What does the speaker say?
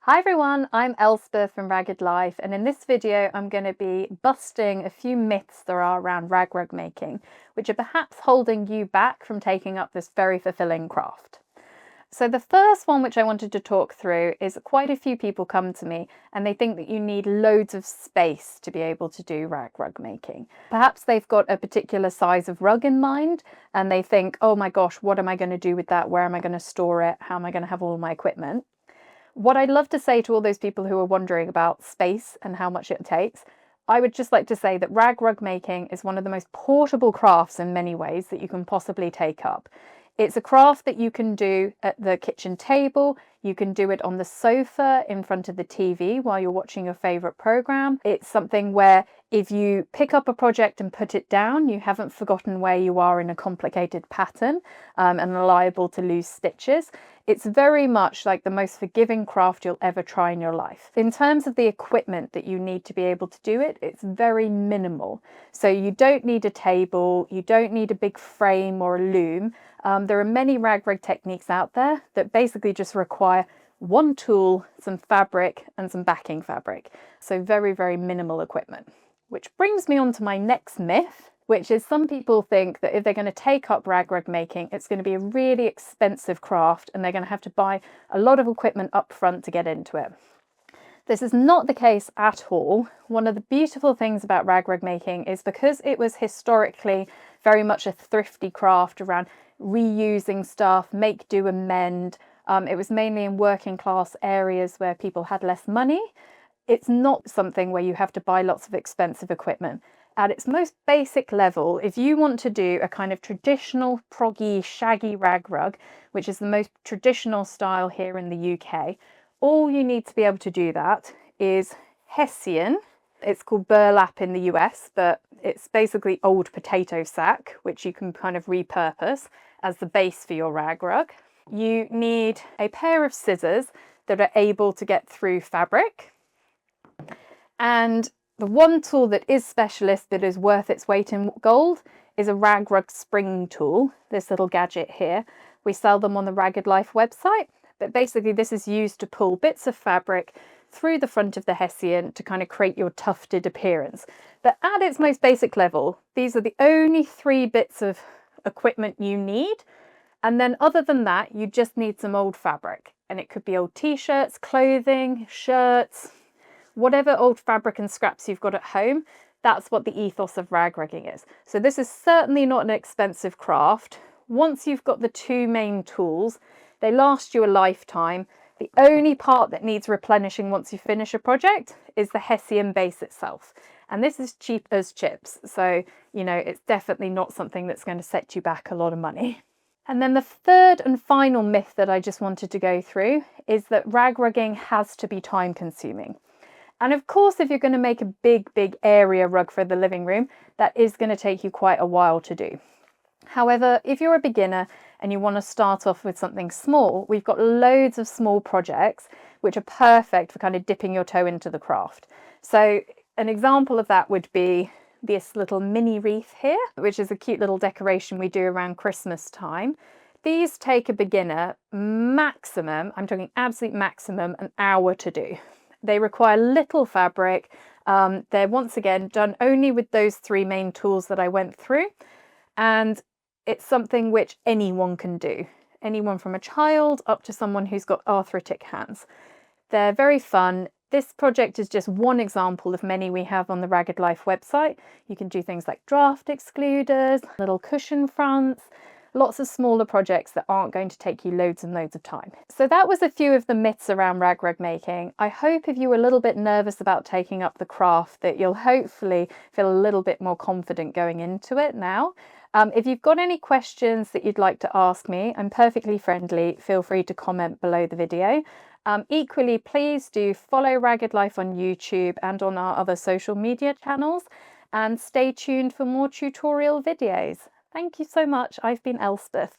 Hi everyone, I'm Elspeth from Ragged Life, and in this video I'm going to be busting a few myths there are around rag making, which are perhaps holding you back from taking up this very fulfilling craft. So the first one which I wanted to talk through is quite a few people come to me and they think that you need loads of space to be able to do rug making. Perhaps they've got a particular size of rug in mind and they think, oh my gosh, what am I going to do with that? Where am I going to store it? How am I going to have all my equipment? What I'd love to say to all those people who are wondering about space and how much it takes, I would just like to say that rug making is one of the most portable crafts in many ways that you can possibly take up. It's a craft that you can do at the kitchen table, you can do it on the sofa in front of the TV while you're watching your favourite programme. It's something where if you pick up a project and put it down, you haven't forgotten where you are in a complicated pattern and are liable to lose stitches. It's very much like the most forgiving craft you'll ever try in your life. In terms of the equipment that you need to be able to do it, it's very minimal. So you don't need a table, you don't need a big frame or a loom. There are many rag techniques out there that basically just require one tool, some fabric and some backing fabric. So very, very minimal equipment. Which brings me on to my next myth, which is some people think that if they're going to take up rag making, it's going to be a really expensive craft and they're going to have to buy a lot of equipment up front to get into it. This is not the case at all. One of the beautiful things about rag making is because it was historically very much a thrifty craft around reusing stuff, make, do and mend. It was mainly in working class areas where people had less money. It's not something where you have to buy lots of expensive equipment. At its most basic level, if you want to do a kind of traditional proggy shaggy rag rug, which is the most traditional style here in the UK, all you need to be able to do that is hessian. It's called burlap in the US, but it's basically old potato sack, which you can kind of repurpose as the base for your rag rug. You need a pair of scissors that are able to get through fabric. And the one tool that is specialist, that is worth its weight in gold, is a rag spring tool, this little gadget here. We sell them on the Ragged Life website, but basically this is used to pull bits of fabric through the front of the hessian to kind of create your tufted appearance. But at its most basic level, these are the only 3 bits of equipment you need. And then other than that, you just need some old fabric. And it could be old t-shirts, clothing, shirts, whatever old fabric and scraps you've got at home. That's what the ethos of rag rigging is. So this is certainly not an expensive craft. Once you've got the 2 main tools, they last you a lifetime. The only part that needs replenishing once you finish a project is the hessian base itself. And this is cheap as chips. So, you know, it's definitely not something that's going to set you back a lot of money. And then the third and final myth that I just wanted to go through is that rag rigging has to be time consuming. And of course, if you're going to make a big area rug for the living room, that is going to take you quite a while to do. However, if you're a beginner and you want to start off with something small, we've got loads of small projects which are perfect for kind of dipping your toe into the craft. So an example of that would be this little mini wreath here, which is a cute little decoration we do around Christmas time. These take a beginner maximum, I'm talking absolute maximum, an hour to do. They require little fabric. They're once again done only with those 3 main tools that I went through. And it's something which anyone can do. Anyone from a child up to someone who's got arthritic hands. They're very fun. This project is just one example of many we have on the Ragged Life website. You can do things like draft excluders, little cushion fronts, lots of smaller projects that aren't going to take you loads and loads of time. So that was a few of the myths around rag making. I hope if you were a little bit nervous about taking up the craft that you'll hopefully feel a little bit more confident going into it now. If you've got any questions that you'd like to ask me, I'm perfectly friendly. Feel free to comment below the video. Equally, please do follow Ragged Life on YouTube and on our other social media channels, and stay tuned for more tutorial videos. Thank you so much. I've been Elspeth.